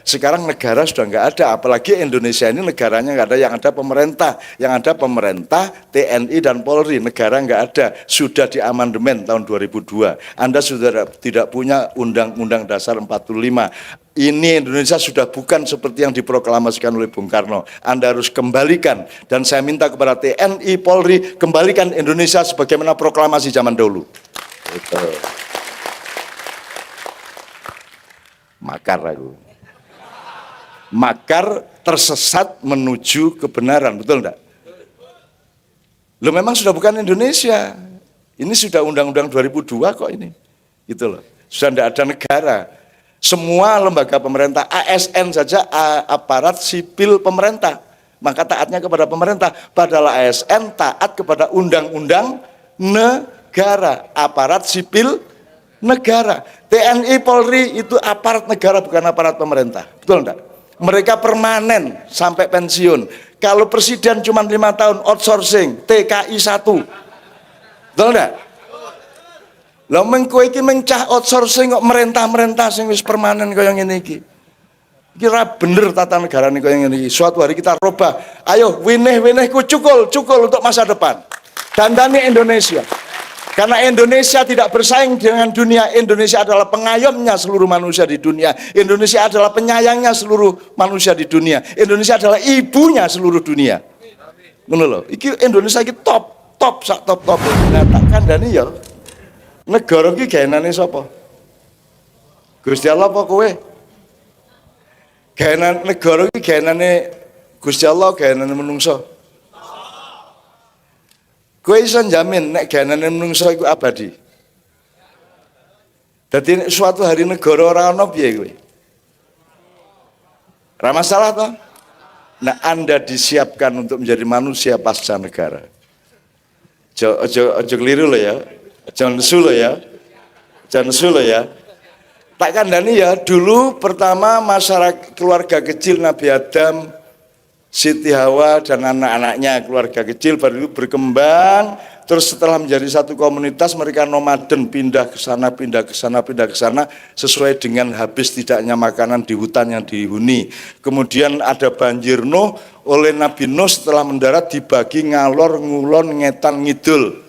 Sekarang negara sudah nggak ada, apalagi Indonesia ini negaranya nggak ada, yang ada pemerintah, TNI dan Polri, negara nggak ada, sudah diamandemen tahun 2002. Anda sudah tidak punya Undang-Undang Dasar 45. Ini Indonesia sudah bukan seperti yang diproklamasikan oleh Bung Karno. Anda harus kembalikan, dan saya minta kepada TNI, Polri, kembalikan Indonesia sebagaimana proklamasi zaman dulu. Itu. Makar aku. Makar tersesat menuju kebenaran, betul enggak? Lo memang sudah bukan Indonesia. Ini sudah Undang-Undang 2002 kok ini. Gitu loh. Sudah enggak ada negara. Semua lembaga pemerintah, ASN saja, aparat sipil pemerintah, maka taatnya kepada pemerintah. Padahal ASN taat kepada undang-undang negara, aparat sipil negara. TNI, Polri itu aparat negara, bukan aparat pemerintah. Betul enggak? Mereka permanen sampai pensiun. Kalau presiden cuma 5 tahun, outsourcing, TKI 1. Betul enggak? Lah mengko iki mencah outsourcing kok merentah-merentah sing wis permanen kaya ngene iki. Kira bener tata negara nih kaya ngene iki. Suatu hari kita rubah. Ayo winih-winihku cukul untuk masa depan. Dandani Indonesia. Karena Indonesia tidak bersaing dengan dunia. Indonesia adalah pengayomnya seluruh manusia di dunia. Indonesia adalah penyayangnya seluruh manusia di dunia. Indonesia adalah ibunya seluruh dunia. Ngono lho. Iki Indonesia iki top sak top. Nah, tak kandhani ya. Negara iki gaenane sapa? Gusti Allah apa kowe? Gaenan negara iki gaenane Gusti Allah, gaenane menungso. Kowe iso jamin nek gaenane menungso iku abadi. Dadi suatu hari negara ora ana piye kowe? Ora masalah toh? Nah, Anda disiapkan untuk menjadi manusia pasca negara. Ojo keliru lo ya. Jangan nesu lo ya. Tak kandhani ya, dulu pertama masyarakat keluarga kecil Nabi Adam, Siti Hawa dan anak-anaknya, keluarga kecil baru itu berkembang, terus setelah menjadi satu komunitas mereka nomaden, pindah ke sana sesuai dengan habis tidaknya makanan di hutan yang dihuni. Kemudian ada banjir Nuh, oleh Nabi Nuh setelah mendarat dibagi ngalor, ngulon, ngetan, ngidul.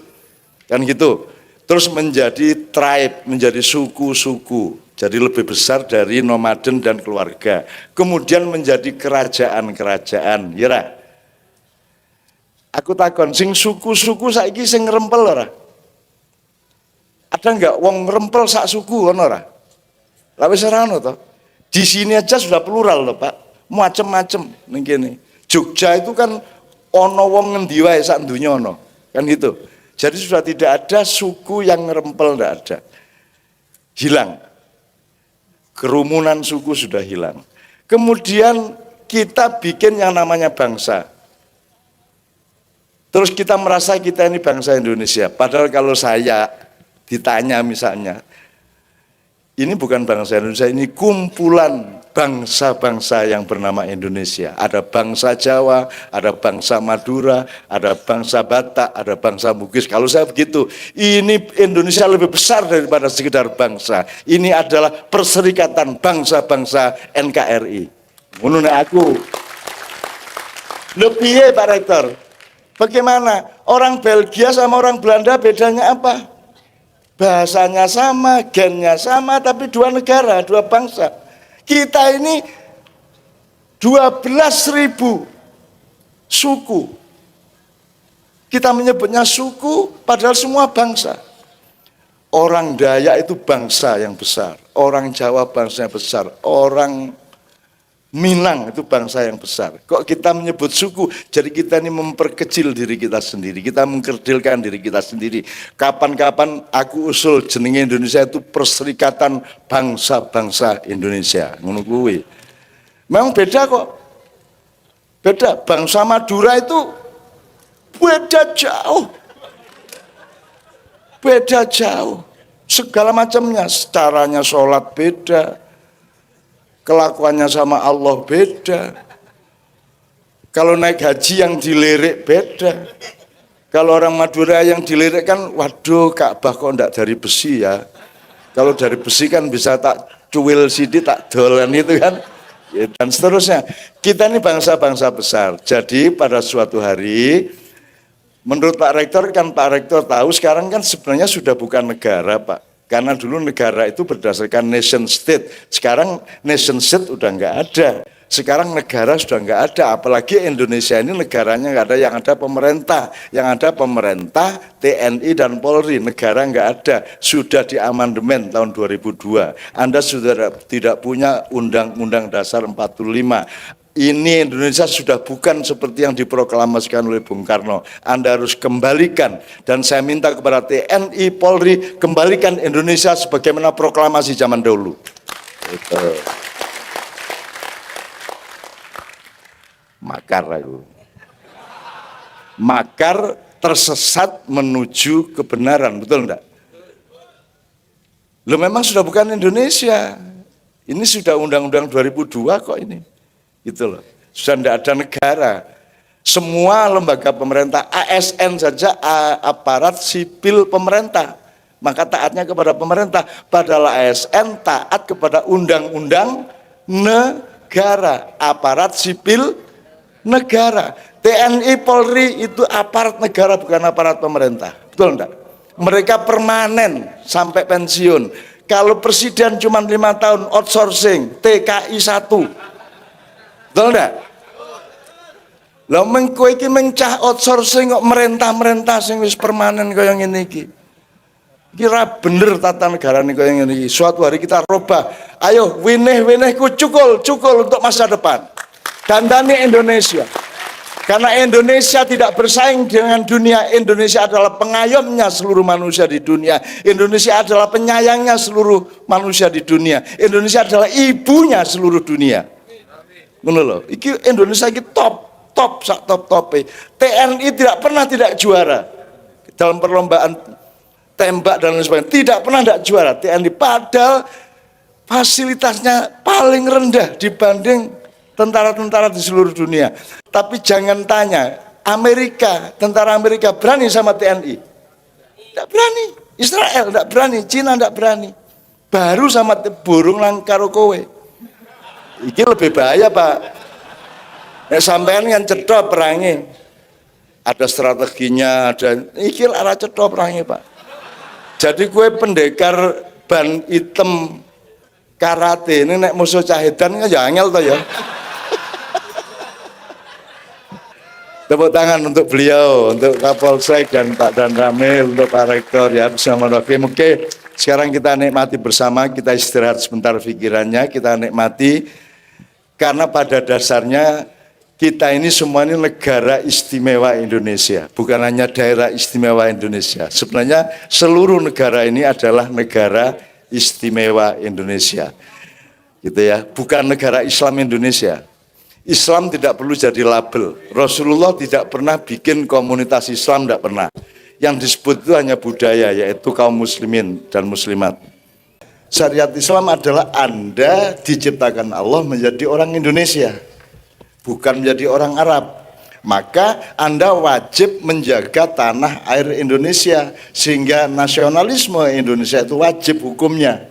Kan gitu. Terus menjadi tribe, menjadi suku-suku. Jadi lebih besar dari nomaden dan keluarga. Kemudian menjadi kerajaan-kerajaan, ya ra? Aku takon, sing suku-suku saiki sing ngrempel ora? Ada enggak wong ngrempel sak suku ono ora? Lah wis ora ono to. Di sini aja sudah plural loh, Pak. Macem-macem ning kene. Jogja itu kan ono wong ngendi wae sak donya ono. Kan gitu. Jadi sudah tidak ada suku yang ngerempel, tidak ada. Hilang. Kerumunan suku sudah hilang. Kemudian kita bikin yang namanya bangsa. Terus kita merasa kita ini bangsa Indonesia. Padahal kalau saya ditanya misalnya, ini bukan bangsa Indonesia, ini kumpulan bangsa-bangsa yang bernama Indonesia. Ada bangsa Jawa, ada bangsa Madura, ada bangsa Batak, ada bangsa Bugis. Kalau saya begitu, ini Indonesia lebih besar daripada sekedar bangsa. Ini adalah perserikatan bangsa-bangsa NKRI. Menurut aku. Lebih Pak Rektor. Bagaimana? Orang Belgia sama orang Belanda bedanya apa? Bahasanya sama, gennya sama, tapi dua negara, dua bangsa. Kita ini 12.000 suku. Kita menyebutnya suku, padahal semua bangsa. Orang Dayak itu bangsa yang besar, orang Jawa bangsa yang besar, orang Minang itu bangsa yang besar. Kok kita menyebut suku? Jadi kita ini memperkecil diri kita sendiri, kita mengkerdilkan diri kita sendiri. Kapan-kapan aku usul jenenge Indonesia itu Perserikatan Bangsa-Bangsa Indonesia. Ngono kuwi. Memang beda kok. Beda. Bangsa Madura itu beda jauh. Beda jauh. Segala macamnya, caranya sholat beda. Kelakuannya sama Allah beda. Kalau naik haji yang dilirik beda. Kalau orang Madura yang dilirik kan, waduh Ka'bah kok enggak dari besi ya. Kalau dari besi kan bisa tak cuil sidik, tak dolan itu kan. dan seterusnya. Kita ini bangsa-bangsa besar. Jadi pada suatu hari, menurut Pak Rektor kan, Pak Rektor tahu sekarang kan sebenarnya sudah bukan negara, Pak. Karena dulu negara itu berdasarkan nation state. Sekarang nation state udah nggak ada. Sekarang negara sudah nggak ada, apalagi Indonesia ini negaranya nggak ada, yang ada pemerintah, TNI dan Polri, negara nggak ada, sudah diamandemen tahun 2002. Anda sudah tidak punya Undang-Undang Dasar 45. Ini Indonesia sudah bukan seperti yang diproklamasikan oleh Bung Karno. Anda harus kembalikan, dan saya minta kepada TNI, Polri, kembalikan Indonesia sebagaimana proklamasi zaman dahulu. Itu. Makar aku. Makar tersesat menuju kebenaran, betul enggak? Lo memang sudah bukan Indonesia. Ini sudah Undang-Undang 2002 kok ini. Gitu loh. Sudah enggak ada negara. Semua lembaga pemerintah, ASN saja, aparat sipil pemerintah, maka taatnya kepada pemerintah. Padahal ASN taat kepada undang-undang negara, aparat sipil negara. TNI, Polri itu aparat negara, bukan aparat pemerintah. Betul enggak? Mereka permanen sampai pensiun. Kalau presiden cuma 5 tahun, outsourcing, TKI 1. Betul enggak? Lah mengko iki mencah outsourcing kok merentah-merentah sing wis permanen kaya ngene iki. Kira bener tata negara nih kaya ngene iki. Suatu hari kita robah. Ayo winih-winihku cukul untuk masa depan. Dandani Indonesia. Karena Indonesia tidak bersaing dengan dunia. Indonesia adalah pengayomnya seluruh manusia di dunia. Indonesia adalah penyayangnya seluruh manusia di dunia. Indonesia adalah ibunya seluruh dunia. Ngono lho. Iki Indonesia iki top TNI tidak pernah tidak juara dalam perlombaan tembak dan lain sebagainya. Tidak pernah tidak juara TNI, padahal fasilitasnya paling rendah dibanding tentara-tentara di seluruh dunia. Tapi jangan tanya, tentara Amerika berani sama TNI? Tidak berani. Israel tidak berani, Cina tidak berani. Baru sama burung lang karo kowe. Ini lebih bahaya, Pak. Sampean kan cetha perangi. Ada strateginya, ada iki arah cetha perangi, Pak. Jadi kue pendekar ban hitam karate ini nek musuh cahedan kan ya angel toh ya. Tepuk tangan untuk beliau, untuk Kapolsek dan Pak Dan Ramil, untuk Pak Rektor ya bersama Rafi. Oke, sekarang kita nikmati bersama, kita istirahat sebentar pikirannya, kita nikmati, karena pada dasarnya kita ini semua ini negara istimewa Indonesia, bukan hanya daerah istimewa Indonesia. Sebenarnya seluruh negara ini adalah negara istimewa Indonesia, gitu ya, bukan negara Islam Indonesia. Islam tidak perlu jadi label. Rasulullah tidak pernah bikin komunitas Islam, tidak pernah. Yang disebut itu hanya budaya, yaitu kaum muslimin dan muslimat. Syariat Islam adalah Anda diciptakan Allah menjadi orang Indonesia, bukan menjadi orang Arab. Maka Anda wajib menjaga tanah air Indonesia, sehingga nasionalisme Indonesia itu wajib hukumnya.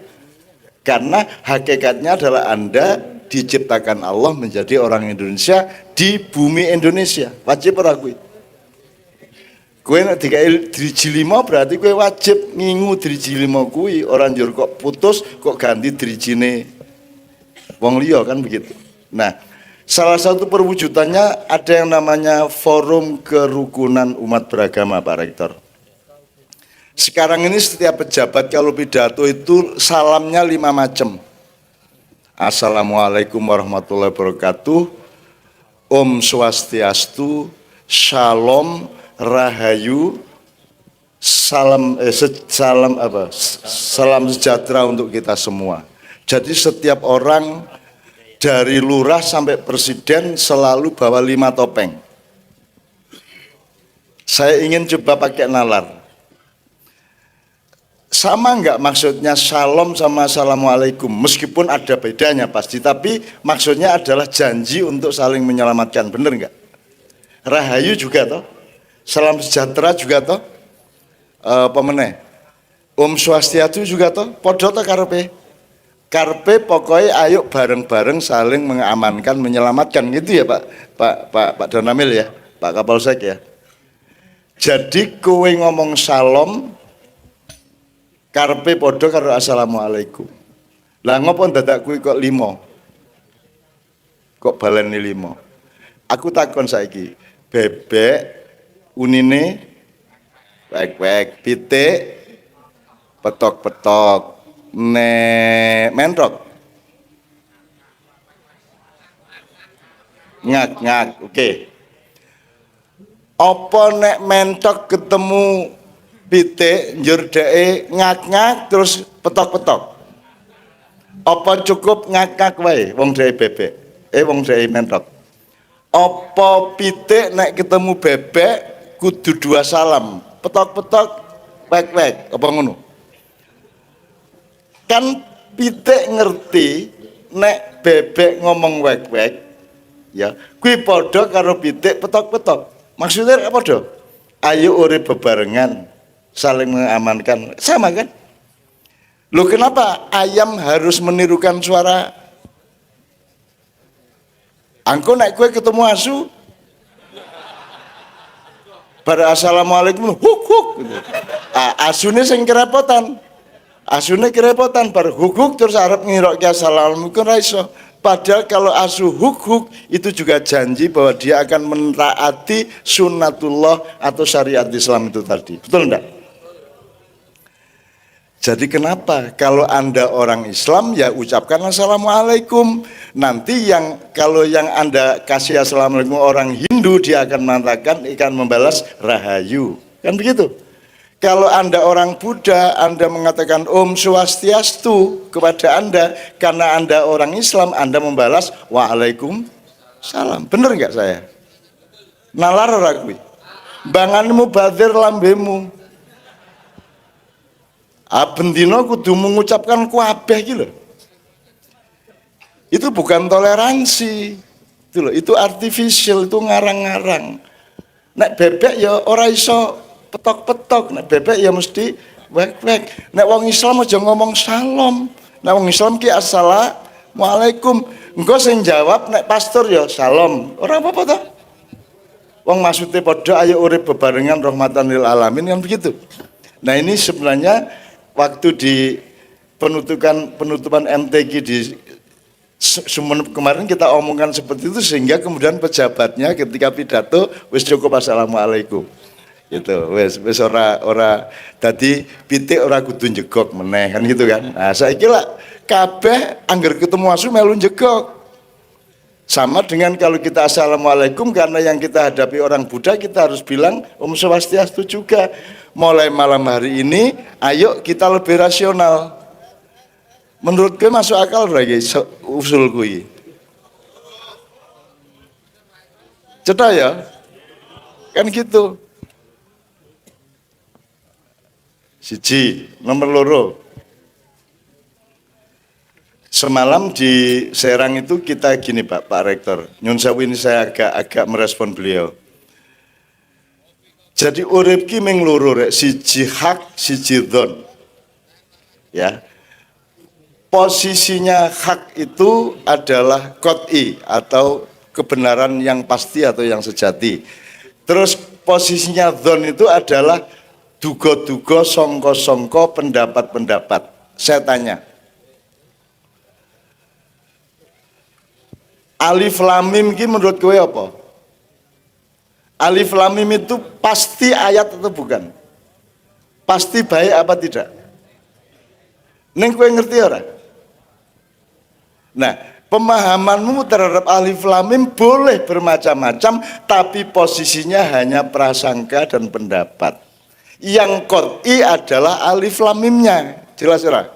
Karena hakikatnya adalah Anda diciptakan Allah menjadi orang Indonesia di bumi Indonesia, wajib ora kuwi. Kowe nek dikai driji 5 berarti kowe wajib ngingu driji 5 kuwi, ora njur kok putus kok ganti drijine wong liya kan begitu. Nah, salah satu perwujudannya ada yang namanya Forum Kerukunan Umat Beragama, Pak Rektor. Sekarang ini setiap pejabat kalau pidato itu salamnya 5 macam. Assalamualaikum warahmatullahi wabarakatuh, Om Swastiastu, Shalom, Rahayu, salam sejahtera untuk kita semua. Jadi setiap orang dari lurah sampai presiden selalu bawa 5 topeng. Saya ingin coba pakai nalar. Sama enggak maksudnya shalom sama assalamualaikum? Meskipun ada bedanya pasti, tapi maksudnya adalah janji untuk saling menyelamatkan, bener enggak? Rahayu juga toh, salam sejahtera juga toh, pemeneh. Om Swastiastu juga toh, podo toh karepe. Karpe pokoknya ayo bareng-bareng saling mengamankan, menyelamatkan gitu ya Pak Donamil ya, Pak Kapolsek ya. Jadi kowe ngomong salam, karpe podo karo assalamualaikum. Lah ngopo dadak kuwi kok 5? Kok baleni 5? Aku takon saiki, bebek unine wek-wek, pitik petok-petok, mentok ngak-ngak, oke. Apa nek mentok ketemu pitik njur dheke ngak-ngak terus petok-petok? Apa cukup ngak-ngak wae wong dheke bebek? Wong dheke mentok. Apa pitik nek ketemu bebek kudu 2 salam, petok-petok, wek-wek, apa ngono? Kan pitik ngerti nek bebek ngomong wek-wek, ya, kuwi padha karo pitik petok-petok. Maksudnya apa padha? Ayo urip bebarengan, saling mengamankan, sama kan? Loh kenapa ayam harus menirukan suara? Angko nek kowe ketemu asu, pada assalamualaikum huk huk gitu. Asune sing kerepotan. Asune kerepotan bar huk huk terus arep ngirokke assalamualaikum ra iso. Padahal kalau asu huk huk itu juga janji bahwa dia akan menaati sunnatullah atau syariat Islam itu tadi. Betul enggak? Jadi kenapa kalau Anda orang Islam ya ucapkan assalamualaikum. Nanti kalau yang Anda kasih assalamualaikum orang Hindu dia akan mengatakan membalas rahayu. Kan begitu? Kalau Anda orang Buddha, Anda mengatakan Om Swastiastu kepada Anda, karena Anda orang Islam, Anda membalas Waalaikumsalam. Bener nggak saya? Nalar ora kuwi? Banganmu badir lambemu. Bendino kudu mengucapkan kuabeh iki lho. Itu bukan toleransi. Itu loh, itu artificial, itu ngarang-ngarang. Nek bebek ya ora iso petok-petok, nek bebek ya mesti wek-wek. Nek wong Islam aja ngomong salam. Nek wong Islam ki assalamualaikum. Engko sing jawab nek pastor ya salam. Ora apa-apa ta? Wong maksudnya padha ayo urip bebarengan rahmatan lil alamin kan begitu. Nah, ini sebenarnya waktu di penutupan MTQ di Sumenep kemarin kita omongkan seperti itu sehingga kemudian pejabatnya ketika pidato wis cukup assalamualaikum. Gitu. Wis ora dadi pitik ora kudu njegok meneh kan gitu kan. Nah, saiki lak kabeh angger ketemu asu melu njegok. Sama dengan kalau kita assalamualaikum karena yang kita hadapi orang Buddha kita harus bilang Om Swastiastu juga. Mulai malam hari ini ayo kita lebih rasional. Menurut gue masuk akal lagi usul gue. Cetak ya? Kan gitu. Siji, nomor loro. Semalam di Serang itu kita gini Pak Rektor. Nyun sewu ini saya agak merespon beliau. Jadi urip ki ming loro rek, siji hak, siji dzon. Ya. Posisinya hak itu adalah qot'i atau kebenaran yang pasti atau yang sejati. Terus posisinya dzon itu adalah duga-duga, songko-songko, pendapat-pendapat. Saya tanya. Alif lam mim ki menurut kowe apa? Alif lam mim itu pasti ayat atau bukan? Pasti baik apa tidak? Ning kowe ngerti ora? Nah, pemahamanmu terhadap alif lam mim boleh bermacam-macam, tapi posisinya hanya prasangka dan pendapat. Yang qot'i adalah alif lam mimnya. Jelas ora?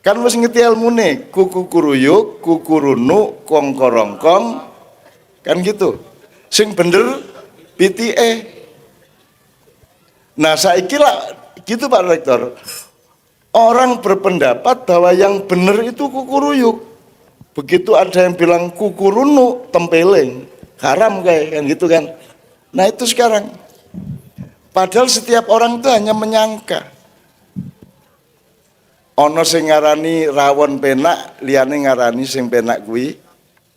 Kan wis ngerti ilmune, kuku kuruyuk, kukurunu, kongkorongkong, kan gitu. Sing bener pitike. Nah, saiki lah gitu Pak Rektor. Orang berpendapat bahwa yang bener itu kukuruyuk. Begitu ada yang bilang kukurunu, tempeleng, haram kayak kan gitu kan. Nah, itu sekarang. Padahal setiap orang itu hanya menyangka. Ana sing ngarani rawon penak, liyane ngarani sing penak kuwi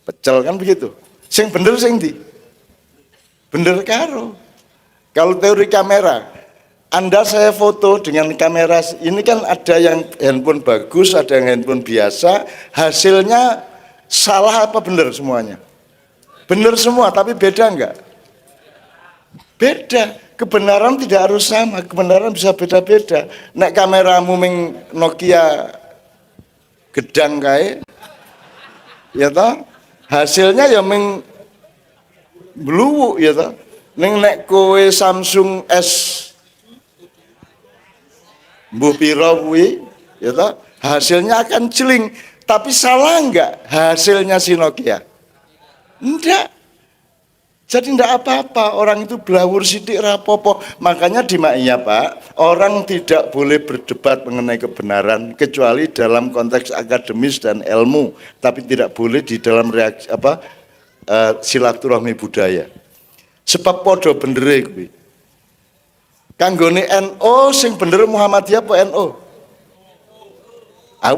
pecel, kan begitu. Sing bener sing ndi? Bener karo. Kalau teori kamera, Anda saya foto dengan kamera ini kan ada yang handphone bagus, ada yang handphone biasa, hasilnya salah apa bener semuanya? Bener semua, tapi beda enggak? Beda. Kebenaran tidak harus sama, kebenaran bisa beda-beda. Nek kameramu ming Nokia gedang kae, ya toh, hasilnya ya ming bluwu ya toh. Nek kowe Samsung S mbuh pira kuwi, ya toh, hasilnya akan celing. Tapi salah enggak hasilnya si Nokia? Enggak. Jadi tidak apa-apa, orang itu belawur sidik rapopo. Makanya di Ma'iyah Pak, orang tidak boleh berdebat mengenai kebenaran kecuali dalam konteks akademis dan ilmu, tapi tidak boleh di dalam reaksi silaturahmi budaya. Sebab podo bendere kuwi. Kanggone NU sing bener Muhammadiyah apa NU?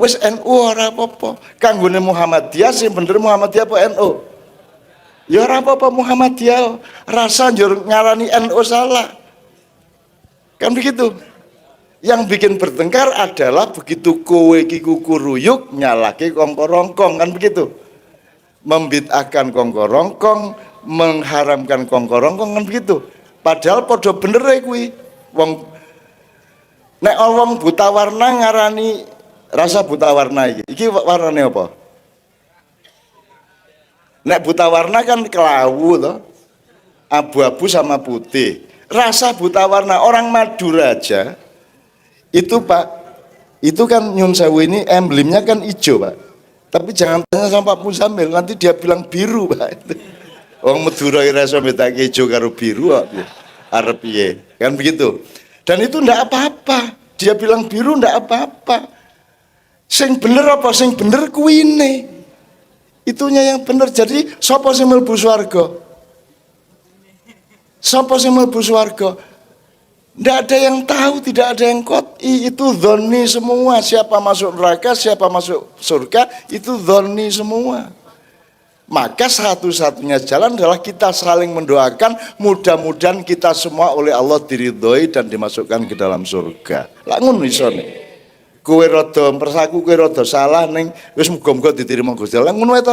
Wis NU ora apa-apa. Kanggone Muhammadiyah sing bener Muhammadiyah apa NU? Ya ora apa-apa Muhammadiyah, rasa njur ngarani NU salah. Kan begitu. Yang bikin bertengkar adalah begitu kowe iki kukuruyuk nyalake kongkorongkong, kan begitu. Membid'ahkan kongkorongkong, mengharamkan kongkorongkong, kan begitu. Padahal padha bener kuwi. Wong nek wong buta warna ngarani rasa buta warna iki. Iki warnane apa? Nek buta warna kan kelawu toh, abu-abu sama putih. Rasa buta warna orang Madura aja itu Pak, itu kan Nyun Sewu ini emblemnya kan hijau Pak. Tapi jangan tanya sama Pak Muzamil, nanti dia bilang biru Pak. Orang Madura rasa betake hijau karo biru kok. Arep piye? Kan begitu. Dan itu ndak apa-apa. Dia bilang biru ndak apa-apa. Sing bener apa? Sing bener kuine. Itunya yang benar. Jadi sapa sing mlebu swarga? Sapa sing mlebu swarga? Tidak ada yang tahu, tidak ada yang qot'i. Itu dzonni semua. Siapa masuk neraka, siapa masuk surga, itu dzonni semua. Maka satu-satunya jalan adalah kita saling mendoakan, mudah-mudahan kita semua oleh Allah diridhoi dan dimasukkan ke dalam surga. Lah ngono isone. Kowe rada persaku, kowe rada salah ning wis muga-muga diterima Gusti Allah. Ngono wae to.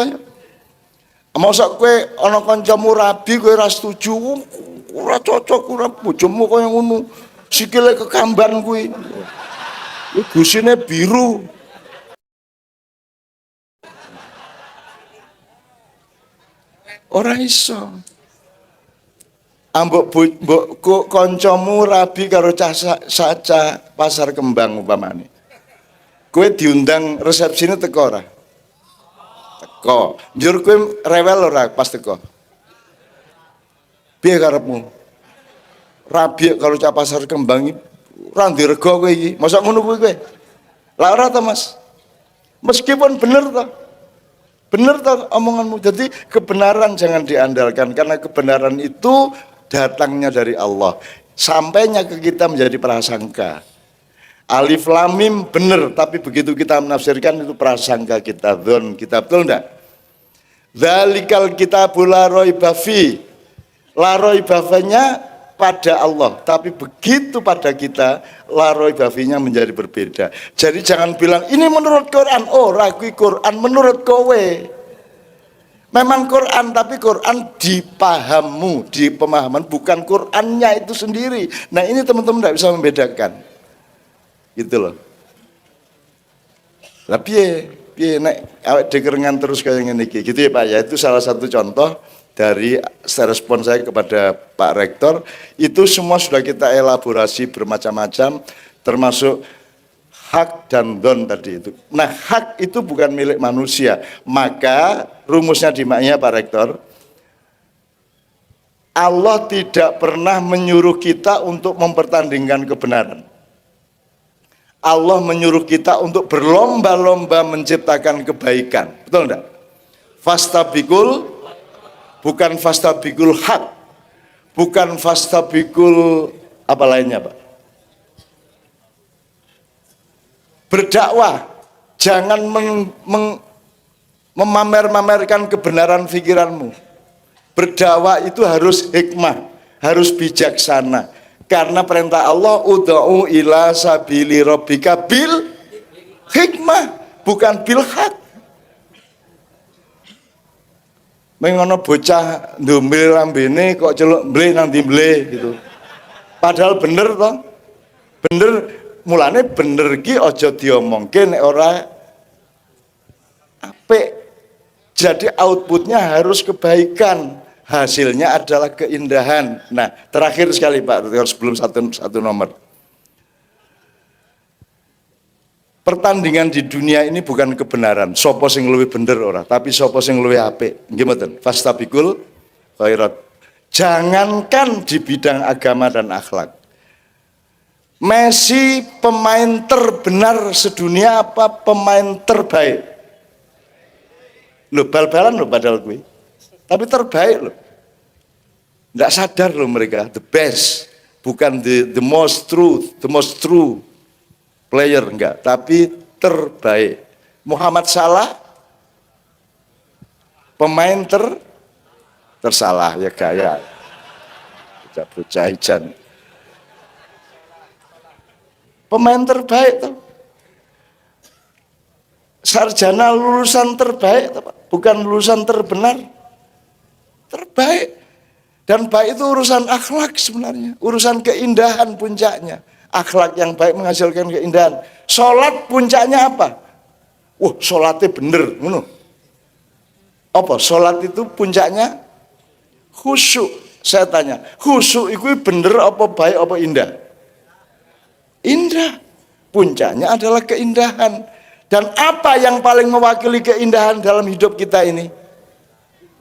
Mosok kowe ana kancamu rabi kowe ora setuju, ora cocok ora bojomu kaya ngono. Sikile kekamban kuwi. Gusine biru. Ora iso. Ambok kancamu rabi karo cah saca pasar kembang umpamane. Kowe diundang resepsine teko ora? Teko. Njur kowe rewel ora pas teko? Piye karepmu? Rabi kalau cah pasar kembang iki ora ndirego kowe iki. Mosok ngono kuwi kowe? Lah ora ta, Mas? Meskipun bener ta. Bener ta omonganmu. Jadi kebenaran jangan diandalkan karena kebenaran itu datangnya dari Allah. Sampainya ke kita menjadi prasangka. Alif lam mim benar, tapi begitu kita menafsirkan itu prasangka kita, dzon kita, betul enggak? Dzalikal kitabul la raiba fi. La raiba fi-nya pada Allah, tapi begitu pada kita la raiba fi-nya menjadi berbeda. Jadi jangan bilang ini menurut Quran, oh ragu Quran menurut kowe. Memang Quran, tapi Quran di pahammu, di pemahaman, bukan Qurannya itu sendiri. Nah ini teman-teman tidak bisa membedakan. Gitu loh. Lah piye nek awake dekerengan terus kayak ngene iki. Gitu ya Pak ya. Itu salah satu contoh dari respon saya kepada Pak Rektor. Itu semua sudah kita elaborasi bermacam-macam termasuk hak dan dzon tadi itu. Nah, hak itu bukan milik manusia. Maka rumusnya di Ma'iyah Pak Rektor, Allah tidak pernah menyuruh kita untuk mempertandingkan kebenaran. Allah menyuruh kita untuk berlomba-lomba menciptakan kebaikan. Betul enggak? Fastabikul, bukan fastabikul hak, bukan fastabikul apa lainnya Pak? Berdakwah, jangan memamer-mamerkan kebenaran pikiranmu. Berdakwah itu harus hikmah, harus bijaksana. Karena perintah Allah, ud'u ila sabili rabbika bil hikmah, bukan bil haq. Mengono bocah ndombil lambene kok celuk mble nang ndi mble gitu. Padahal bener toh. Bener, mulane bener ki aja diomongke nek ora apik. Jadi outputnya harus kebaikan, hasilnya adalah keindahan. Nah, terakhir sekali Pak, sebelum satu nomor. Pertandingan di dunia ini bukan kebenaran, sapa sing luwih bener ora, tapi sapa sing luwih apik. Nggih mboten? Fastabikul khairat. Jangankan di bidang agama dan akhlak. Messi pemain terbenar sedunia apa pemain terbaik? Loh, bal-balan loh padahal gue. Tapi terbaik loh. Nggak sadar loh mereka, the best. Bukan the most true player, enggak. Tapi terbaik. Muhammad Salah, pemain tersalah ya gaya. Bocah ijan. Pemain terbaik tuh. Sarjana lulusan terbaik, bukan lulusan terbenar. Terbaik. Dan baik itu urusan akhlak sebenarnya, urusan keindahan puncaknya. Akhlak yang baik menghasilkan keindahan. Sholat puncaknya apa? Wah, sholatnya bener, ngono. Apa? Sholat itu puncaknya khusyuk. Saya tanya, khusyuk itu bener apa baik apa indah? Indah. Puncaknya adalah keindahan. Dan apa yang paling mewakili keindahan dalam hidup kita ini?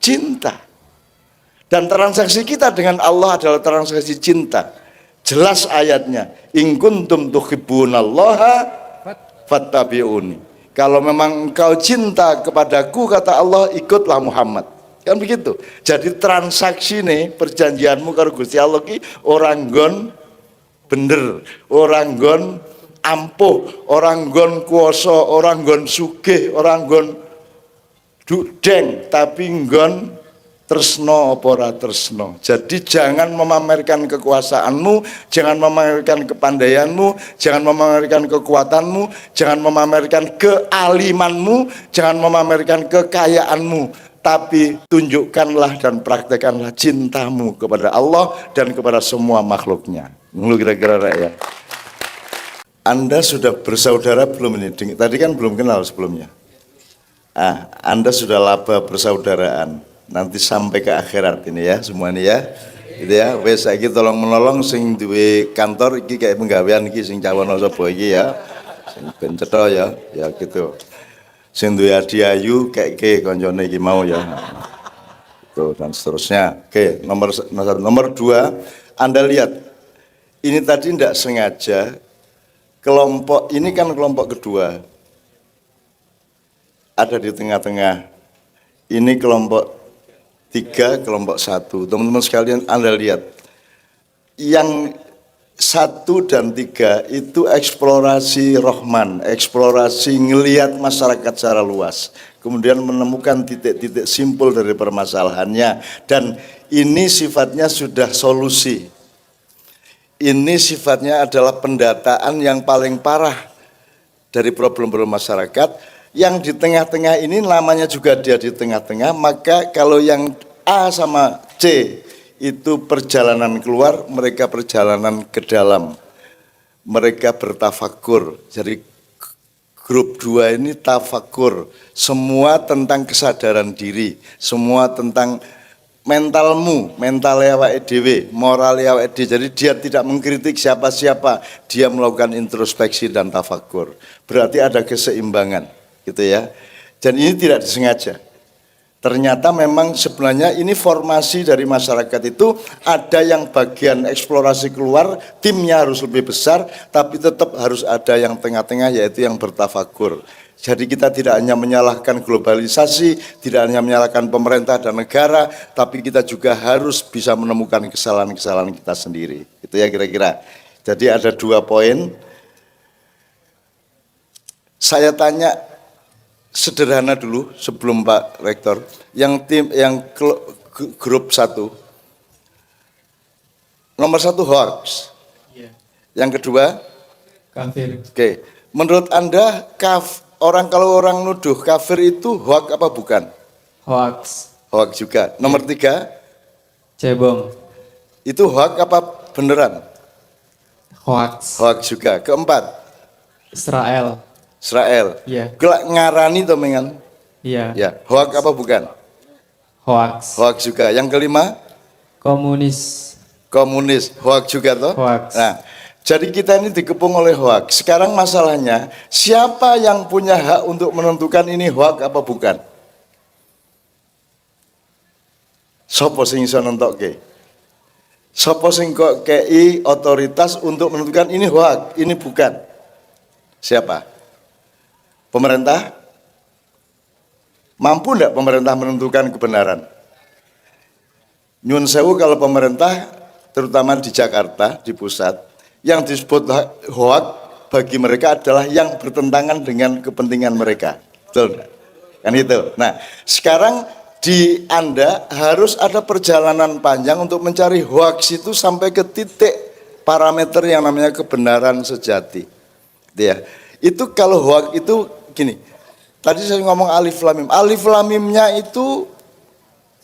Cinta. Dan transaksi kita dengan Allah adalah transaksi cinta. Jelas ayatnya, in kuntum tuhibbunallaha fattabi'uni. Kalau memang engkau cinta kepadaku, kata Allah, ikutlah Muhammad. Kan begitu. Jadi transaksi nih, perjanjianmu karo Gusti Allah ki orang gon bener, orang gon ampuh, orang gon kuoso, orang gon sugih, orang gon dudeng, tapi nggon tresno apa ora tresno. Jadi jangan memamerkan kekuasaanmu, jangan memamerkan kepandaianmu, jangan memamerkan kekuatanmu, jangan memamerkan kealimanmu, jangan memamerkan kekayaanmu, tapi tunjukkanlah dan praktekkanlah cintamu kepada Allah dan kepada semua makhluknya. Lu kira-kira ya. Anda sudah bersaudara belum ini? Tadi kan belum kenal sebelumnya. Anda sudah laba persaudaraan. Nanti sampai ke akhirat ini ya semua ini ya. Gitu ya. Wes saiki tolong menolong sing duwe kantor iki kayak penggawean iki sing cawono sapa iki ya. Sing ben cetha ya. Ya gitu. Sing duwe adiayu kayak koncone iki mau ya. Tuh dan seterusnya. Oke, nomor 2, Anda lihat. Ini tadi tidak sengaja kelompok ini kan kelompok kedua. Ada di tengah-tengah. Ini kelompok 3, kelompok 1. Teman-teman sekalian, Anda lihat. Yang 1 dan 3 itu eksplorasi rohman, eksplorasi ngelihat masyarakat secara luas. Kemudian menemukan titik-titik simpul dari permasalahannya. Dan ini sifatnya sudah solusi. Ini sifatnya adalah pendataan yang paling parah dari problem-problem masyarakat. Yang di tengah-tengah ini namanya juga dia di tengah-tengah, maka kalau yang A sama C itu perjalanan keluar, mereka perjalanan ke dalam. Mereka bertafakur. Jadi grup 2 ini tafakur. Semua tentang kesadaran diri, semua tentang mentalmu, mental awake dhewe, moral awake dhewe. Jadi dia tidak mengkritik siapa-siapa, dia melakukan introspeksi dan tafakur. Berarti ada keseimbangan, gitu ya. Dan ini tidak disengaja. Ternyata memang sebenarnya ini formasi dari masyarakat itu ada yang bagian eksplorasi keluar, timnya harus lebih besar, tapi tetap harus ada yang tengah-tengah yaitu yang bertafakur. Jadi kita tidak hanya menyalahkan globalisasi, tidak hanya menyalahkan pemerintah dan negara, tapi kita juga harus bisa menemukan kesalahan-kesalahan kita sendiri. Itu ya kira-kira. Jadi ada 2 poin. Saya tanya sederhana dulu sebelum Pak Rektor, yang grup 1, nomor 1 hoax, yang kedua kafir. Oke, menurut Anda kalau orang nuduh kafir itu hoax apa bukan? Hoax. Hoax juga. Nomor 3, Cebong. itu hoax apa beneran? Hoax. Hoax juga. Keempat, Israel. Iya. Gelak ngarani to mengan. Iya. Ya, hoax apa bukan? Hoax. Hoax juga. Yang kelima, Komunis. hoax juga toh? Hoax. Nah, jadi kita ini dikepung oleh hoax. Sekarang masalahnya, siapa yang punya hak untuk menentukan ini hoax apa bukan? Sopo sing iso nentokke? Sopo sing kok kei otoritas untuk menentukan ini hoax, ini bukan? Siapa? Pemerintah? Mampu enggak pemerintah menentukan kebenaran? Nyun sewu kalau pemerintah, terutama di Jakarta, di pusat, yang disebut hoax bagi mereka adalah yang bertentangan dengan kepentingan mereka. Betul enggak? Kan itu. Nah, sekarang di Anda harus ada perjalanan panjang untuk mencari hoax itu sampai ke titik parameter yang namanya kebenaran sejati. Gitu ya. Itu kalau hoax itu gini. Tadi saya ngomong alif lam mim. Alif lam mimnya itu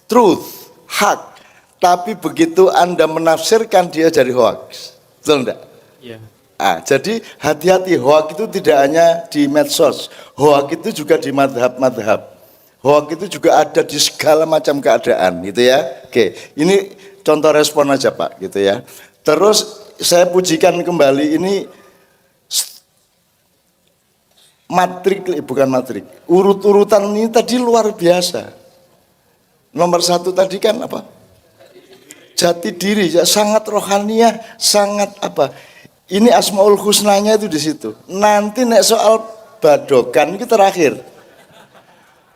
truth, hak. Tapi begitu Anda menafsirkan dia jadi hoax. Betul enggak? Iya. Jadi hati-hati, hoax itu tidak hanya di medsos. Hoax itu juga di madhab-madhab. Hoax itu juga ada di segala macam keadaan, gitu ya. Oke, ini contoh respon aja Pak, gitu ya. Terus saya pujikan kembali ini urut-urutan ini tadi luar biasa. Nomor 1 tadi kan apa? Jati diri, ya, sangat rohaniah, sangat apa? Ini Asmaul Husnanya itu di situ. Nanti nek soal badokan itu terakhir.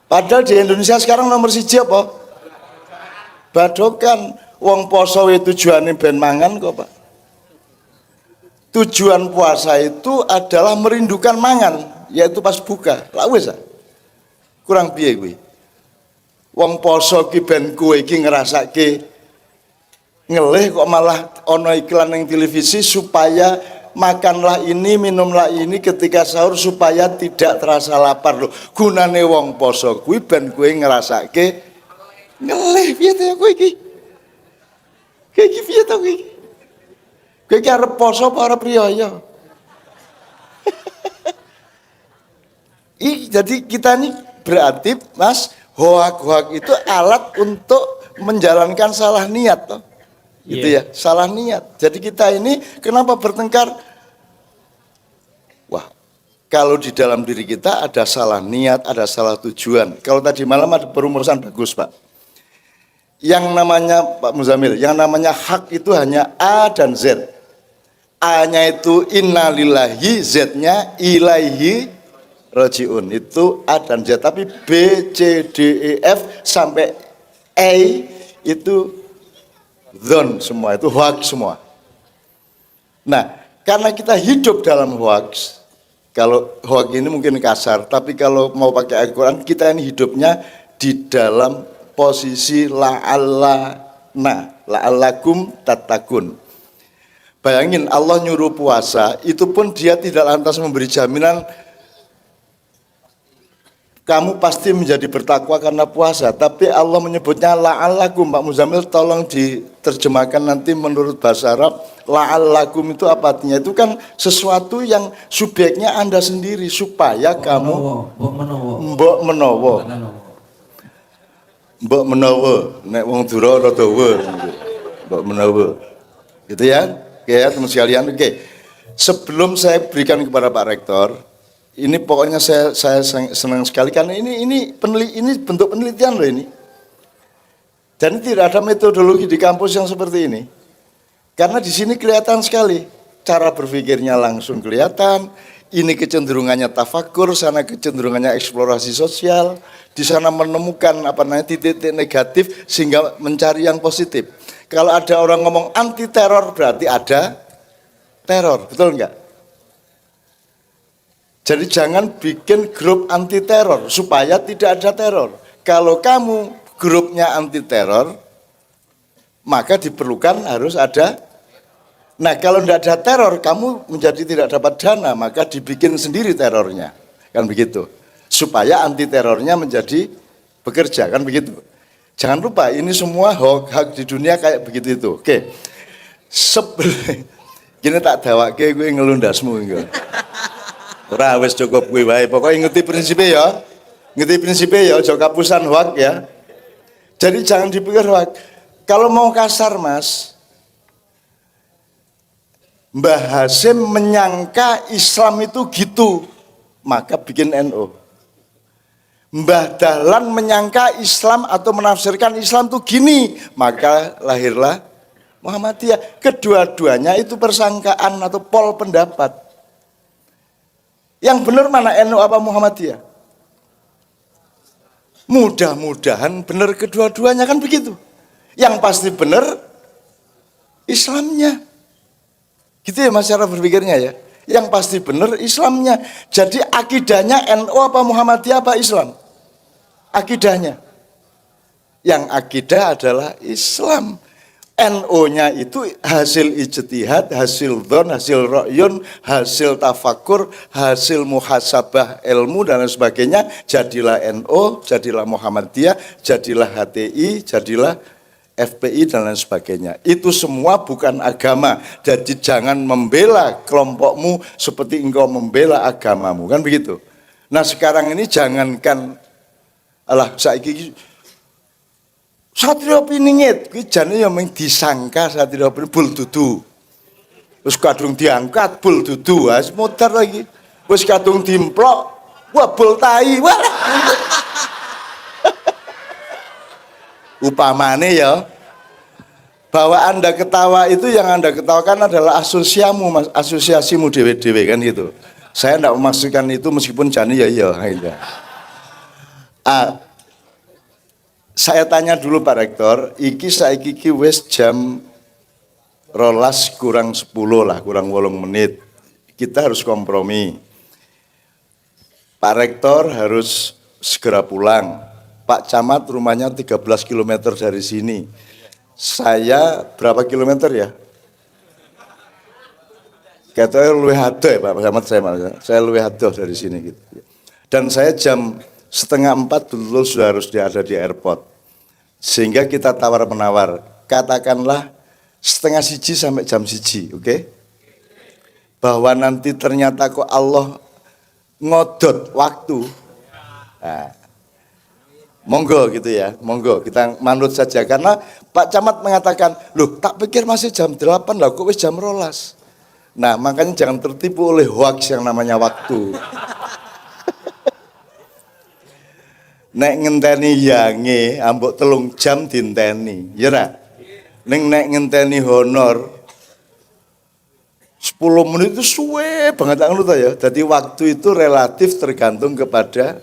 Padahal di Indonesia sekarang nomor 1 apa? Badokan. Wong poso tujuannya ben mangan kok Pak. Tujuan puasa itu adalah merindukan mangan, yaitu pas buka. Lah wis kurang piye kuwi. Wong poso ki ben kowe iki ngrasake ngelih kok malah ono iklan yang televisi supaya makanlah ini, minumlah ini ketika sahur supaya tidak terasa lapar loh. Gunane wong poso kuwi ben kowe ngrasake ngelih piye to kowe iki? Kowe iki piye to kowe iki? Kowe iki arep poso apa arep riyaya? Jadi kita ini berarti Mas, hoak-hoak itu alat untuk menjalankan salah niat toh. Gitu ya, salah niat. Jadi kita ini kenapa bertengkar? Wah, kalau di dalam diri kita ada salah niat, ada salah tujuan. Kalau tadi malam ada perumusan bagus Pak. Yang namanya Pak Muzamil, yang namanya hak itu hanya A dan Z. A-nya itu innalillahi, Z-nya ilaihi rojiun, itu A dan Z. Tapi B, C, D, E, F sampai E itu zon semua, itu hoax semua. Nah, karena kita hidup dalam hoax, kalau hoax ini mungkin kasar, tapi kalau mau pakai Al-Quran, kita ini hidupnya di dalam posisi la'allakum tattaqun. Bayangin Allah nyuruh puasa, itu pun dia tidak lantas memberi jaminan kamu pasti menjadi bertakwa karena puasa, tapi Allah menyebutnya la'allakum. Pak Muzamil tolong diterjemahkan nanti menurut bahasa Arab, la'allakum itu apa artinya? Itu kan sesuatu yang subjeknya Anda sendiri supaya kamu mbok menawa nek wong dura rada dhuwur mbok menawa. Gitu ya. Oke ya teman sekalian. Oke. Sebelum saya berikan kepada Pak Rektor, ini pokoknya saya senang sekali karena ini bentuk penelitian loh ini. Dan tidak ada metodologi di kampus yang seperti ini. Karena di sini kelihatan sekali cara berpikirnya langsung kelihatan. Ini kecenderungannya tafakur, sana kecenderungannya eksplorasi sosial, di sana menemukan titik-titik negatif sehingga mencari yang positif. Kalau ada orang ngomong anti teror berarti ada teror, betul enggak? Jadi jangan bikin grup anti teror supaya tidak ada teror. Kalau kamu grupnya anti teror, maka diperlukan harus ada. Nah kalau tidak ada teror, kamu menjadi tidak dapat dana, maka dibikin sendiri terornya. Kan begitu. Supaya anti terornya menjadi bekerja, kan begitu. Jangan lupa ini semua hak di dunia kayak begitu itu. Oke. Gini tak dawake gue ngelundasmu enggak. Ora wis cukup kuwi wae. Pokoke ngerti prinsipnya ya. Ngerti prinsipnya ya, aja kapusan hoak ya. Jadi jangan dipikir hoak. Kalau mau kasar Mas, Mbah Hasyim menyangka Islam itu gitu, maka bikin NU. Mbah Dahlan menyangka Islam atau menafsirkan Islam itu gini, maka lahirlah Muhammadiyah. Kedua-duanya itu persangkaan atau pol pendapat. Yang benar mana NU apa Muhammadiyah? Mudah-mudahan benar kedua-duanya, kan begitu. Yang pasti benar Islamnya. Gitu ya Mas cara berpikirnya ya. Yang pasti benar Islamnya. Jadi akidahnya NU apa Muhammadiyah apa Islam? Akidahnya. Yang akidah adalah Islam. NU-nya itu hasil ijtihad, hasil dhon, hasil ra'yun, hasil tafakur, hasil muhasabah ilmu dan lain sebagainya. Jadilah NU, jadilah Muhammadiyah, jadilah HTI, jadilah FPI dan lain sebagainya. Itu semua bukan agama. Jadi jangan membela kelompokmu seperti engkau membela agamamu, kan begitu. Nah sekarang ini jangankan saiki Satrio Piningit, kuwi jane ya mung disangka Satrio Piningit bul dudu. Wis kadung diangkat bul dudu, wis muter lagi. Wis kadung dimplok, wah bul tai. Wah. Upamane ya, bahwa Anda ketawa itu yang Anda ketawakan adalah asosiasimu dewe-dewe kan gitu. Saya tidak memaksudkan itu meskipun jane ya iya. Saya tanya dulu Pak Rektor, saiki wis jam 12 kurang 10 lah, kurang 8 menit. Kita harus kompromi. Pak Rektor harus segera pulang. Pak Camat rumahnya 13 km dari sini. Saya berapa kilometer ya? Katanya luwih adoh ya Pak Camat, saya luwih adoh dari sini gitu. Dan saya jam 3:30 betul sudah harus ada di airport. Sehingga kita tawar-menawar. Katakanlah 12:30 sampai jam 1, oke? Bahwa nanti ternyata kok Allah ngodot waktu. Nah, monggo gitu ya, monggo kita manut saja. Karena Pak Camat mengatakan, loh tak pikir masih jam 8 lah, kok wis jam 12. Nah makanya jangan tertipu oleh hoax yang namanya waktu. Nek ngenteni yange ambok 3 jam dinteni, ya ra? Nek ngenteni honor 10 menit itu suwe banget ngono ta ya. Jadi waktu itu relatif tergantung kepada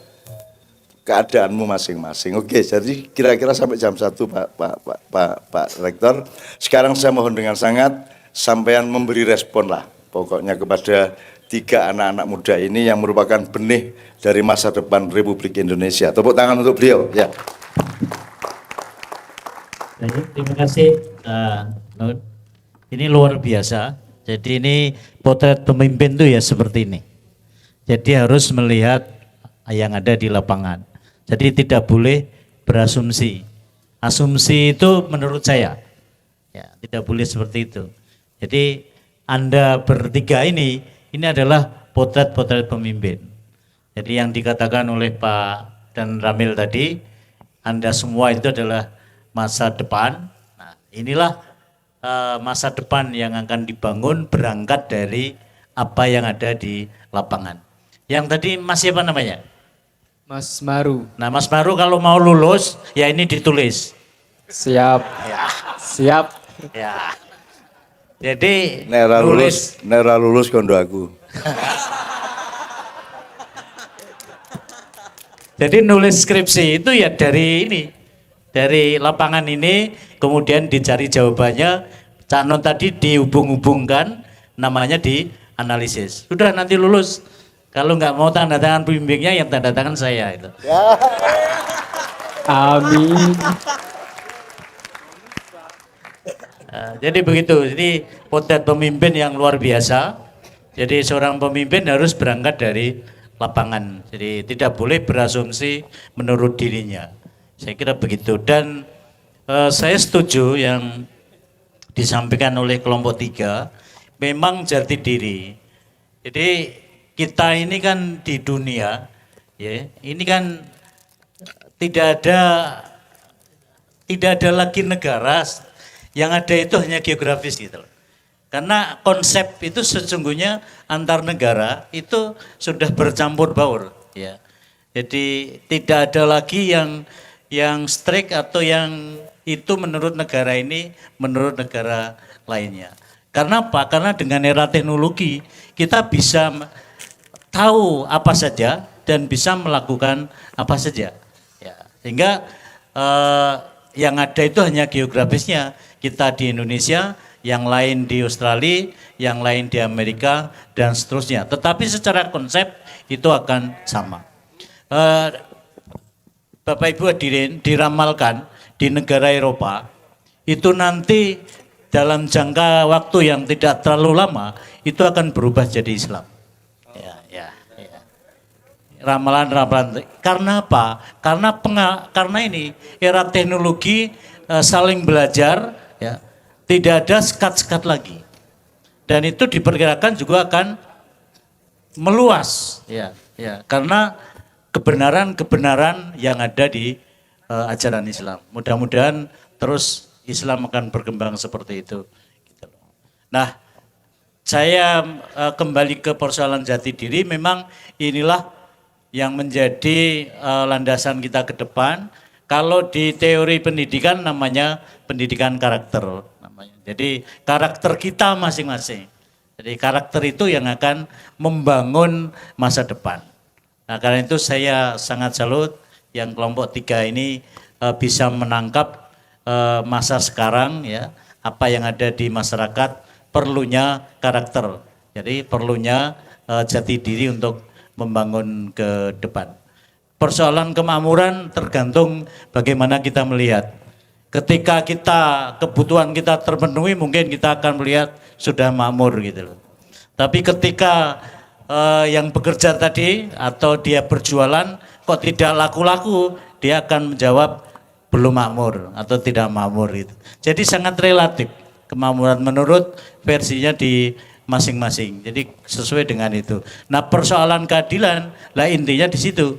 keadaanmu masing-masing. Oke, jadi kira-kira sampai jam 1 Pak Rektor. Sekarang saya mohon dengan sangat sampean memberi respon lah pokoknya kepada 3 anak-anak muda ini yang merupakan benih dari masa depan Republik Indonesia. Tepuk tangan untuk beliau. Ya. Terima kasih. Ini luar biasa. Jadi ini potret pemimpin tuh ya seperti ini. Jadi harus melihat yang ada di lapangan. Jadi tidak boleh berasumsi. Asumsi itu menurut saya, ya tidak boleh seperti itu. Jadi Anda bertiga ini adalah potret-potret pemimpin. Jadi yang dikatakan oleh Pak dan Ramil tadi, Anda semua itu adalah masa depan. Nah, inilah masa depan yang akan dibangun berangkat dari apa yang ada di lapangan. Yang tadi Mas siapa namanya? Mas Maru. Nah Mas Maru kalau mau lulus, ya ini ditulis. Siap. Ya. Siap. Ya. Jadi Nera lulus kondo aku. Jadi nulis skripsi itu ya dari ini, dari lapangan ini, kemudian dicari jawabannya, Cak Non tadi dihubung-hubungkan, namanya dianalisis. Sudah nanti lulus, Kalau nggak mau tanda tangan pembimbingnya, yang tanda tangan saya itu. Amin. Jadi begitu. Jadi potret pemimpin yang luar biasa. Jadi seorang pemimpin harus berangkat dari lapangan. Jadi tidak boleh berasumsi menurut dirinya. Saya kira begitu. Dan saya setuju yang disampaikan oleh kelompok 3. Memang jati diri. Jadi kita ini kan di dunia, ya, ini kan tidak ada lagi negara, yang ada itu hanya geografis gitu loh. Karena konsep itu sesungguhnya antar negara itu sudah bercampur baur, ya. Jadi tidak ada lagi yang strict atau yang itu menurut negara ini, menurut negara lainnya. Karena apa? Karena dengan era teknologi kita bisa tahu apa saja dan bisa melakukan apa saja. Ya, sehingga yang ada itu hanya geografisnya. Kita di Indonesia, yang lain di Australia, yang lain di Amerika, dan seterusnya. Tetapi secara konsep itu akan sama. Bapak Ibu hadirin, diramalkan di negara Eropa, itu nanti dalam jangka waktu yang tidak terlalu lama, itu akan berubah jadi Islam. Ya. Ramalan. Karena apa? Karena ini era teknologi, saling belajar, ya, tidak ada sekat-sekat lagi. Dan itu diperkirakan juga akan meluas, ya. Karena kebenaran-kebenaran yang ada di ajaran Islam. Mudah-mudahan terus Islam akan berkembang seperti itu. Nah, saya kembali ke persoalan jati diri. Memang inilah yang menjadi landasan kita ke depan. Kalau di teori pendidikan namanya pendidikan karakter. Jadi karakter kita masing-masing. Jadi karakter itu yang akan membangun masa depan. Nah, karena itu saya sangat salut yang kelompok 3 ini bisa menangkap masa sekarang, ya, apa yang ada di masyarakat, perlunya karakter. Jadi perlunya jati diri untuk membangun ke depan. Persoalan kemakmuran tergantung bagaimana kita melihat. Ketika kebutuhan kita terpenuhi, mungkin kita akan melihat sudah makmur gitu loh. Tapi ketika yang bekerja tadi atau dia berjualan kok tidak laku-laku, dia akan menjawab belum makmur atau tidak makmur itu. Jadi sangat relatif kemakmuran menurut versinya di masing-masing. Jadi sesuai dengan itu. Nah, persoalan keadilan lah intinya di situ.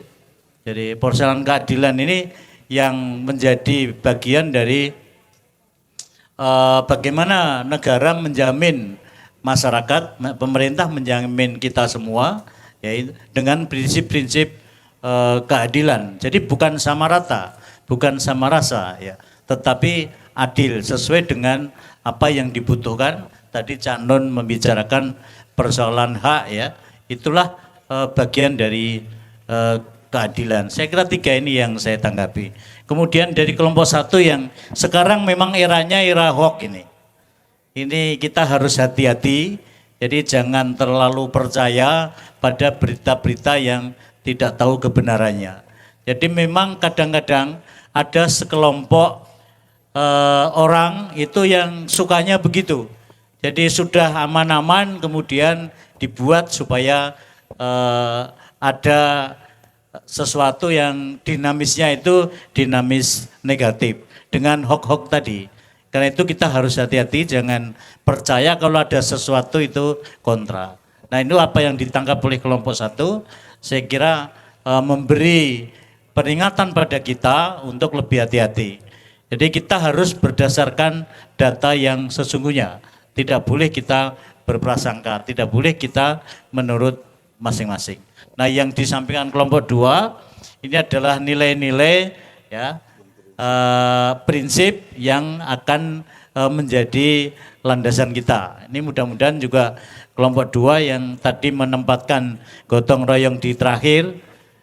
Jadi persoalan keadilan ini yang menjadi bagian dari bagaimana negara menjamin masyarakat, pemerintah menjamin kita semua, yaitu dengan prinsip-prinsip keadilan. Jadi bukan sama rata, bukan sama rasa, ya, tetapi adil sesuai dengan apa yang dibutuhkan. Tadi Cak Nun membicarakan persoalan hak, ya, itulah bagian dari keadilan. Saya kira 3 ini yang saya tanggapi. Kemudian dari kelompok 1 yang sekarang memang eranya era hoax ini. Ini kita harus hati-hati, jadi jangan terlalu percaya pada berita-berita yang tidak tahu kebenarannya. Jadi memang kadang-kadang ada sekelompok orang itu yang sukanya begitu. Jadi sudah aman-aman kemudian dibuat supaya ada sesuatu yang dinamisnya itu dinamis negatif dengan hoax-hoax tadi. Karena itu kita harus hati-hati, jangan percaya kalau ada sesuatu itu kontra. Nah, itu apa yang ditangkap oleh kelompok 1, saya kira memberi peringatan pada kita untuk lebih hati-hati. Jadi kita harus berdasarkan data yang sesungguhnya. Tidak boleh kita berprasangka, tidak boleh kita menurut masing-masing. Nah, yang disampaikan kelompok 2 ini adalah nilai-nilai, ya, prinsip yang akan menjadi landasan kita. Ini mudah-mudahan juga kelompok 2 yang tadi menempatkan gotong royong di terakhir,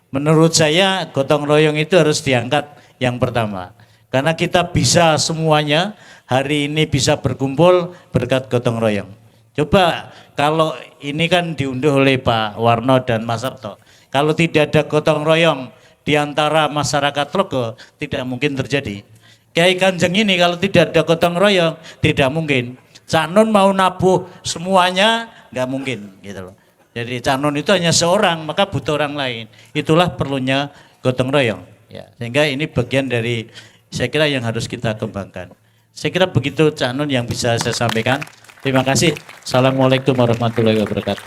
menurut saya gotong royong itu harus diangkat yang pertama. Karena kita bisa semuanya hari ini bisa berkumpul berkat gotong royong. Coba kalau ini kan diunduh oleh Pak Warno dan Mas Sabto. Kalau tidak ada gotong royong di antara masyarakat Logo, tidak mungkin terjadi. Kiai Kanjeng ini kalau tidak ada gotong royong, tidak mungkin. Cak Nun mau nabuh semuanya, nggak mungkin gitu loh. Jadi Cak Nun itu hanya seorang, maka butuh orang lain. Itulah perlunya gotong royong. Ya, sehingga ini bagian dari saya kira yang harus kita kembangkan. Saya kira begitu Cak Nun yang bisa saya sampaikan. Terima kasih. Assalamualaikum warahmatullahi wabarakatuh.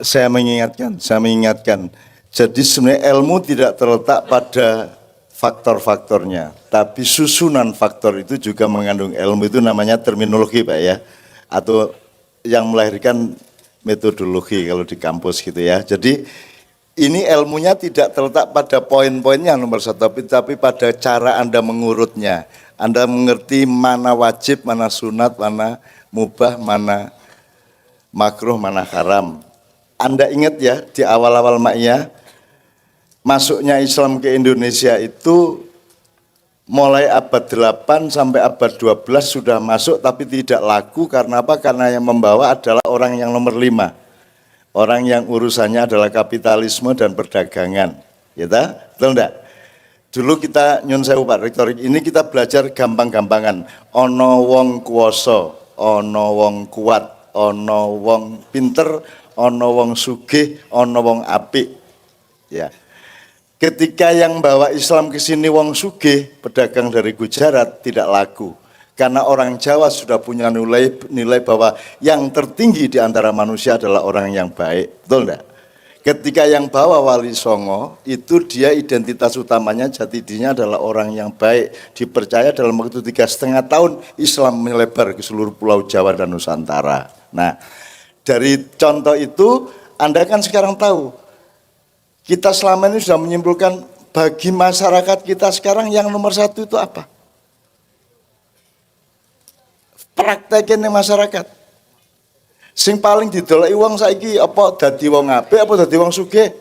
Saya mengingatkan. Jadi sebenarnya ilmu tidak terletak pada faktor-faktornya, tapi susunan faktor itu juga mengandung ilmu, itu namanya terminologi Pak ya, atau yang melahirkan metodologi kalau di kampus gitu ya. Jadi ini ilmunya tidak terletak pada poin-poinnya nomor satu, tapi pada cara Anda mengurutnya. Anda mengerti mana wajib, mana sunat, mana mubah, mana makruh, mana haram. Anda ingat ya di awal-awal Ma'iyah, masuknya Islam ke Indonesia itu mulai abad 8 sampai abad 12 sudah masuk tapi tidak laku karena apa? Karena yang membawa adalah orang yang nomor 5. Orang yang urusannya adalah kapitalisme dan perdagangan. Ya, betul enggak? Dulu kita nyun sewu Pak Rektor, ini kita belajar gampang-gampangan. Ono wong kuwasa, ono wong kuat, ono wong pinter, ono wong sugih, ono wong apik. Ya. Ketika yang bawa Islam ke sini wong sugih, pedagang dari Gujarat tidak laku. Karena orang Jawa sudah punya nilai bahwa yang tertinggi di antara manusia adalah orang yang baik. Betul enggak? Ketika yang bawa Wali Songo, itu dia identitas utamanya jati dirinya adalah orang yang baik. Dipercaya dalam waktu 3,5 tahun Islam melebar ke seluruh pulau Jawa dan Nusantara. Nah, dari contoh itu Anda kan sekarang tahu, kita selama ini sudah menyimpulkan bagi masyarakat kita sekarang yang nomor satu itu apa? Praktekin yang masyarakat. Sing paling didoleki wong saiki apa dadi wong apik apa dadi wong sugih?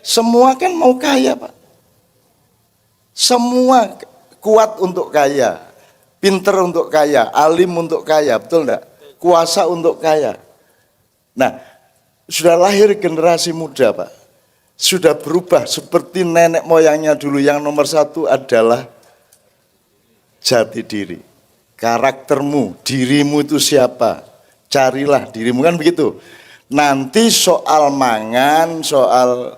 Semua kan mau kaya, Pak. Semua kuat untuk kaya, pinter untuk kaya, alim untuk kaya, betul enggak? Kuasa untuk kaya. Nah, sudah lahir generasi muda, Pak. Sudah berubah seperti nenek moyangnya dulu. Yang nomor satu adalah jati diri. Karaktermu, dirimu itu siapa? Carilah dirimu, kan begitu. Nanti soal mangan, soal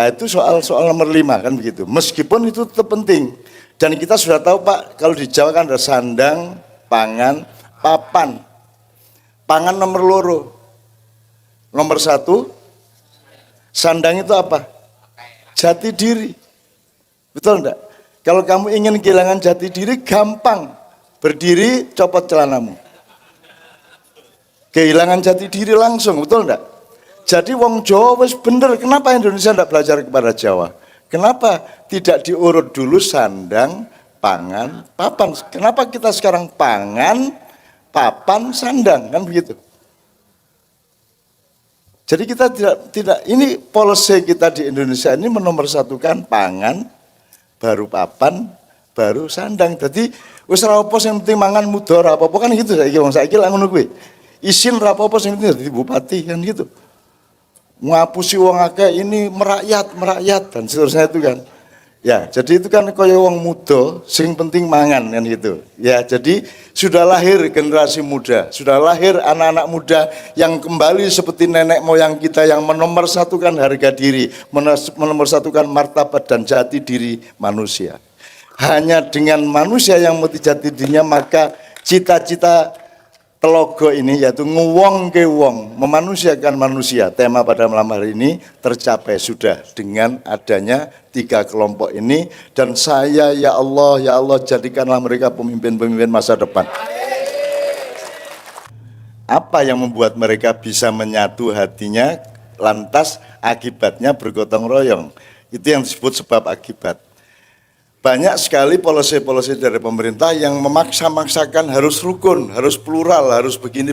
itu soal nomor 5 kan begitu. Meskipun itu tetap penting. Dan kita sudah tahu Pak, kalau di Jawa kan ada sandang, pangan, papan. Pangan nomor loro. Nomor 1, sandang itu apa? Jati diri. Betul enggak? Kalau kamu ingin kehilangan jati diri, gampang. Berdiri, copot celanamu. Kehilangan jati diri langsung, betul enggak? Jadi wong Jawa wis bener, kenapa Indonesia enggak belajar kepada Jawa? Kenapa tidak diurut dulu sandang, pangan, papan? Kenapa kita sekarang pangan, papan, sandang, kan begitu? Jadi kita tidak ini policy kita di Indonesia ini menomorsatukan pangan, baru papan, baru sandang. Jadi wis ora apa sing penting mangan muda ora apa-apa kan gitu saiki wong saiki lak ngono kuwi. Isin ora apa-apa sing penting dadi bupati kan gitu. Ngapusi wong akeh ini merakyat dan seterusnya itu kan. Ya, jadi itu kan kaya wong muda sing penting mangan kan gitu. Ya, jadi sudah lahir generasi muda, sudah lahir anak-anak muda yang kembali seperti nenek moyang kita yang menomorsatukan harga diri, menomorsatukan martabat dan jati diri manusia. Hanya dengan manusia yang mesti jati dirinya, maka cita-cita Telogo ini yaitu nguwong ke wong, memanusiakan manusia. Tema pada malam hari ini tercapai sudah dengan adanya 3 kelompok ini. Dan saya ya Allah jadikanlah mereka pemimpin-pemimpin masa depan. Apa yang membuat mereka bisa menyatu hatinya, lantas akibatnya bergotong royong. Itu yang disebut sebab akibat. Banyak sekali polisi-polisi dari pemerintah yang memaksa-maksakan harus rukun, harus plural, harus begini.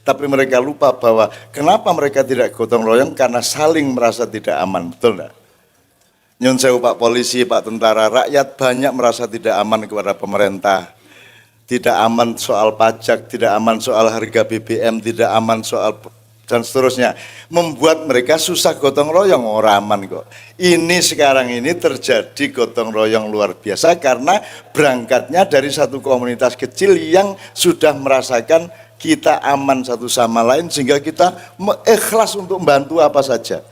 Tapi mereka lupa bahwa kenapa mereka tidak gotong royong, karena saling merasa tidak aman, betul enggak? Nyun sewu Pak Polisi, Pak Tentara, rakyat banyak merasa tidak aman kepada pemerintah. tidak aman soal pajak, tidak aman soal harga BBM, tidak aman soal dan seterusnya, membuat mereka susah gotong royong, orang aman kok. Ini sekarang ini terjadi gotong royong luar biasa karena berangkatnya dari satu komunitas kecil yang sudah merasakan kita aman satu sama lain sehingga kita ikhlas untuk membantu apa saja.